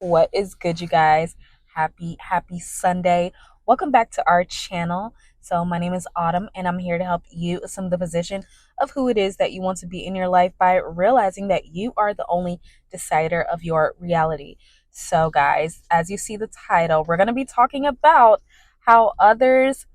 What is good, you guys? Happy Sunday. Welcome back to our channel. So, my name is Autumn, and I'm here to help you assume the position of who it is that you want to be in your life by realizing that you are the only decider of your reality. So, guys, as you see the title, we're going to be talking about how others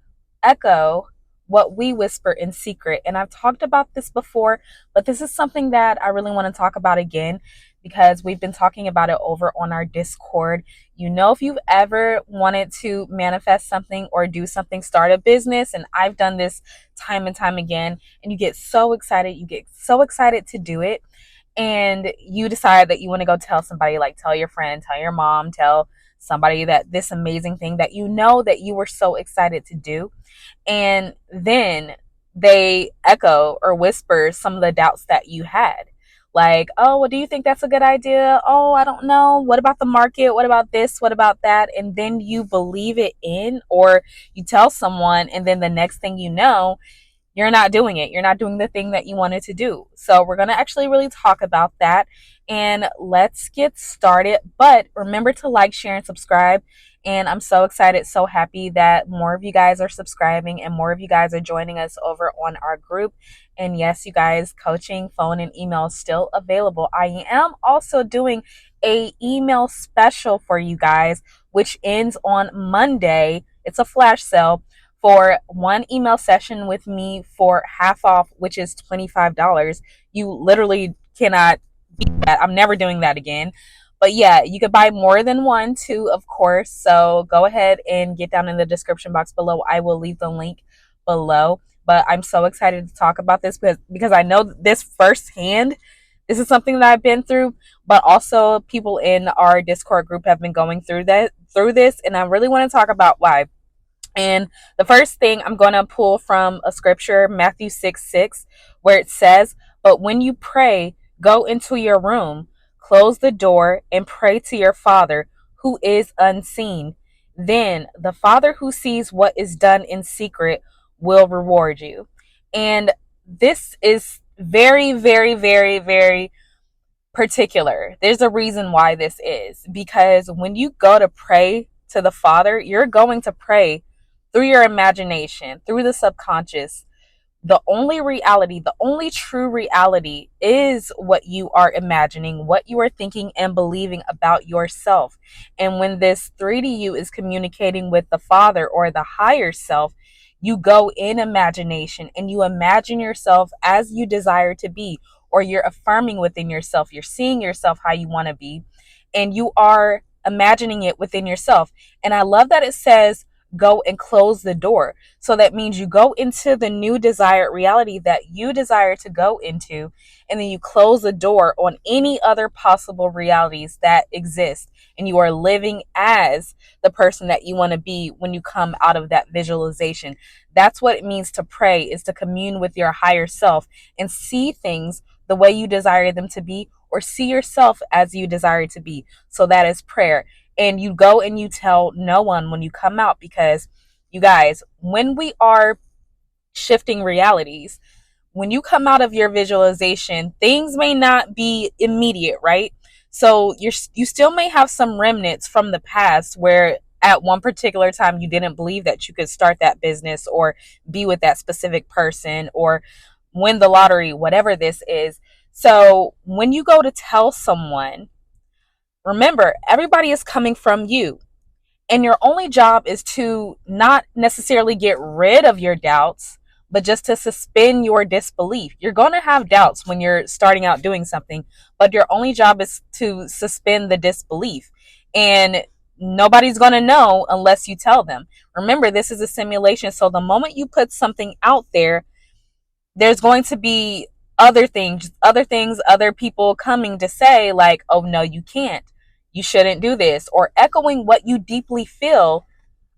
echo what we whisper in secret. And I've talked about this before, but this is something that I really want to talk about again because we've been talking about it over on our Discord. If you've ever wanted to manifest something or do something, start a business, and I've done this time and time again, and you get so excited to do it, and you decide that you want to go tell somebody, like tell your friend, tell your mom, tell somebody that this amazing thing that that you were so excited to do, and then they echo or whisper some of the doubts that you had. Like, oh, well, do you think that's a good idea? Oh, I don't know. What about the market? What about this? What about that? And then you believe it in, or you tell someone, and then the next thing you know, you're not doing it. You're not doing the thing that you wanted to do. So we're going to actually really talk about that, and let's get started. But remember to like, share, and subscribe. And I'm so excited, so happy that more of you guys are subscribing and more of you guys are joining us over on our group. And yes, you guys, coaching, phone, and email is still available. I am also doing a email special for you guys, which ends on Monday. It's a flash sale for one email session with me for half off, which is $25. You literally cannot beat that. I'm never doing that again. But yeah, you could buy more than one too, of course. So go ahead and get down in the description box below. I will leave the link below. But I'm so excited to talk about this because I know this firsthand. This is something that I've been through, but also people in our Discord group have been going through this, and I really want to talk about why. And the first thing I'm going to pull from a scripture, Matthew 6:6, where it says, "But when you pray, go into your room, close the door, and pray to your Father who is unseen. Then the Father who sees what is done in secret will reward you." And this is very, very, very, very particular. There's a reason why this is, because when you go to pray to the Father, you're going to pray through your imagination, through the subconscious. The only reality, the only true reality is what you are imagining, what you are thinking and believing about yourself. And when this 3D you is communicating with the Father or the higher self, you go in imagination and you imagine yourself as you desire to be, or you're affirming within yourself. You're seeing yourself how you want to be, and you are imagining it within yourself. And I love that it says, go and close the door. So that means you go into the new desired reality that you desire to go into, and then you close the door on any other possible realities that exist. And you are living as the person that you want to be when you come out of that visualization. That's what it means to pray, is to commune with your higher self and see things the way you desire them to be, or see yourself as you desire to be. So that is prayer. And you go and you tell no one when you come out, because you guys, when we are shifting realities, when you come out of your visualization, things may not be immediate, right? So you still may have some remnants from the past where at one particular time you didn't believe that you could start that business or be with that specific person or win the lottery, whatever this is. So when you go to tell someone, remember, everybody is coming from you. And your only job is to not necessarily get rid of your doubts, but just to suspend your disbelief. You're going to have doubts when you're starting out doing something, but your only job is to suspend the disbelief. And nobody's going to know unless you tell them. Remember, this is a simulation. So the moment you put something out there, there's going to be other people coming to say, like, oh, no, you can't. You shouldn't do this, or echoing what you deeply feel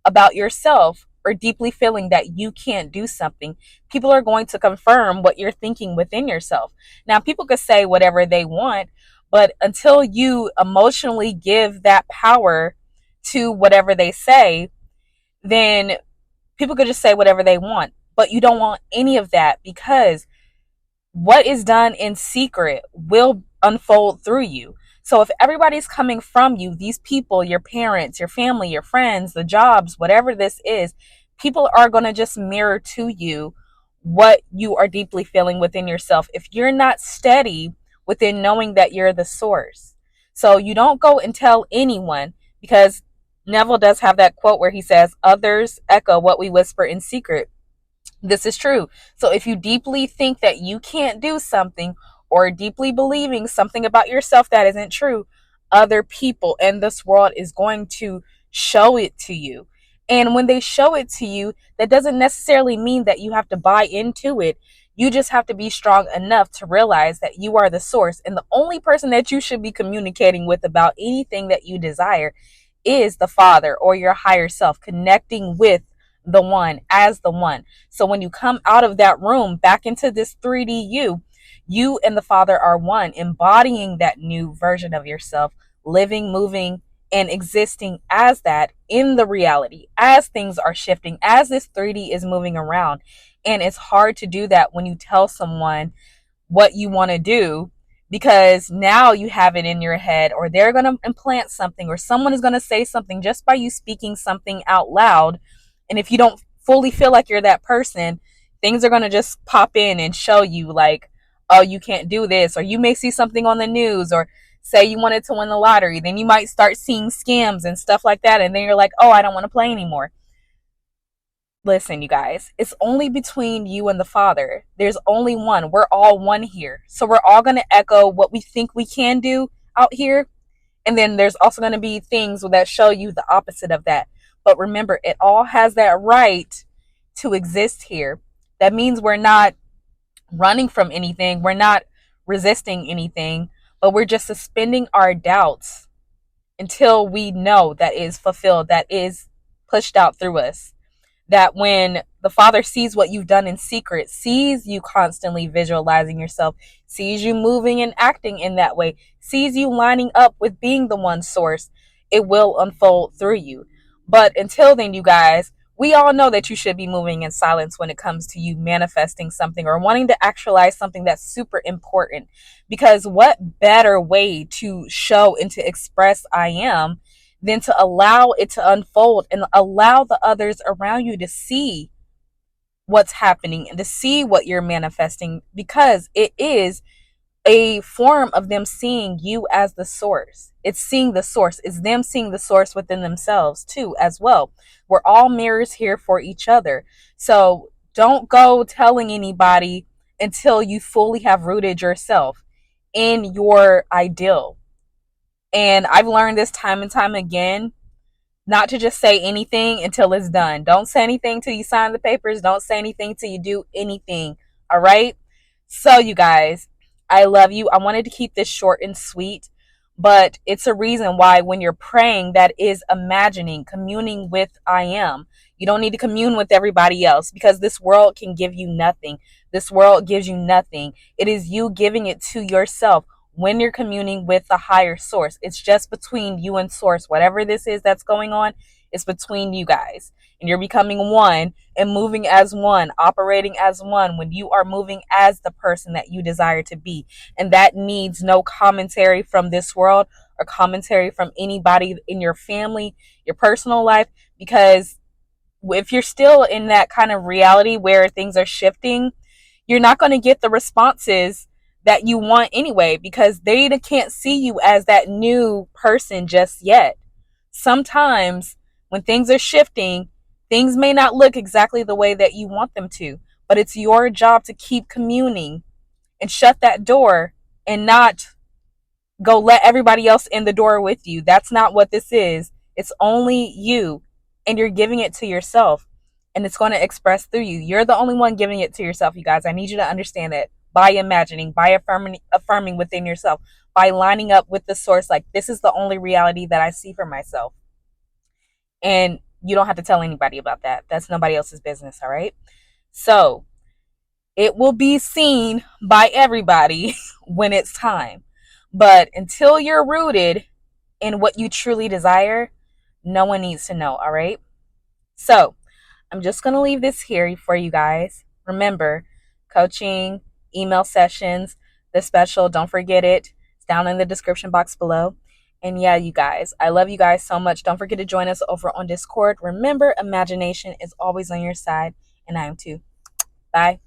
about yourself, or deeply feeling that you can't do something. People are going to confirm what you're thinking within yourself. Now, people could say whatever they want, but until you emotionally give that power to whatever they say, then people could just say whatever they want. But you don't want any of that, because what is done in secret will unfold through you. So if everybody's coming from you, these people, your parents, your family, your friends, the jobs, whatever this is, people are going to just mirror to you what you are deeply feeling within yourself if you're not steady within knowing that you're the source. So you don't go and tell anyone, because Neville does have that quote where he says, "Others echo what we whisper in secret." This is true. So if you deeply think that you can't do something, or deeply believing something about yourself that isn't true, other people in this world is going to show it to you. And when they show it to you, that doesn't necessarily mean that you have to buy into it. You just have to be strong enough to realize that you are the source. And the only person that you should be communicating with about anything that you desire is the Father or your higher self, connecting with the one as the one. So when you come out of that room back into this 3D you and the Father are one, embodying that new version of yourself, living, moving, and existing as that in the reality, as things are shifting, as this 3D is moving around. And it's hard to do that when you tell someone what you want to do, because now you have it in your head, or they're going to implant something, or someone is going to say something just by you speaking something out loud. And if you don't fully feel like you're that person, things are going to just pop in and show you like, oh, you can't do this. Or you may see something on the news, or say you wanted to win the lottery. Then you might start seeing scams and stuff like that. And then you're like, oh, I don't want to play anymore. Listen, you guys, it's only between you and the Father. There's only one. We're all one here. So we're all going to echo what we think we can do out here. And then there's also going to be things that show you the opposite of that. But remember, it all has that right to exist here. That means we're not running from anything. We're not resisting anything, but we're just suspending our doubts until we know that is fulfilled, that is pushed out through us. That when the Father sees what you've done in secret, sees you constantly visualizing yourself, sees you moving and acting in that way, sees you lining up with being the one source, it will unfold through you. But until then, you guys, we all know that you should be moving in silence when it comes to you manifesting something or wanting to actualize something that's super important. Because what better way to show and to express I am than to allow it to unfold and allow the others around you to see what's happening and to see what you're manifesting, because it is a form of them seeing you as the source. It's seeing the source. It's them seeing the source within themselves too, as well. We're all mirrors here for each other. So don't go telling anybody until you fully have rooted yourself in your ideal. And I've learned this time and time again, not to just say anything until it's done. Don't say anything till you sign the papers. Don't say anything till you do anything. All right? So, you guys, I love you. I wanted to keep this short and sweet, but it's a reason why when you're praying, that is imagining, communing with I am. You don't need to commune with everybody else, because this world can give you nothing. This world gives you nothing. It is you giving it to yourself. When you're communing with a higher source, it's just between you and source. Whatever this is that's going on, it's between you guys. And you're becoming one and moving as one, operating as one when you are moving as the person that you desire to be. And that needs no commentary from this world or commentary from anybody in your family, your personal life, because if you're still in that kind of reality where things are shifting, you're not going to get the responses that you want anyway, because they can't see you as that new person just yet. Sometimes when things are shifting, things may not look exactly the way that you want them to, but it's your job to keep communing and shut that door and not go let everybody else in the door with you. That's not what this is. It's only you, and you're giving it to yourself, and it's going to express through you. You're the only one giving it to yourself, you guys. I need you to understand that, by imagining, by affirming within yourself, by lining up with the source, like, this is the only reality that I see for myself. And you don't have to tell anybody about that. That's nobody else's business, all right? So it will be seen by everybody when it's time. But until you're rooted in what you truly desire, no one needs to know, all right? So I'm just going to leave this here for you guys. Remember, coaching, email sessions, the special, don't forget it. It's down in the description box below. And yeah, you guys, I love you guys so much. Don't forget to join us over on Discord. Remember, imagination is always on your side, and I am too. Bye.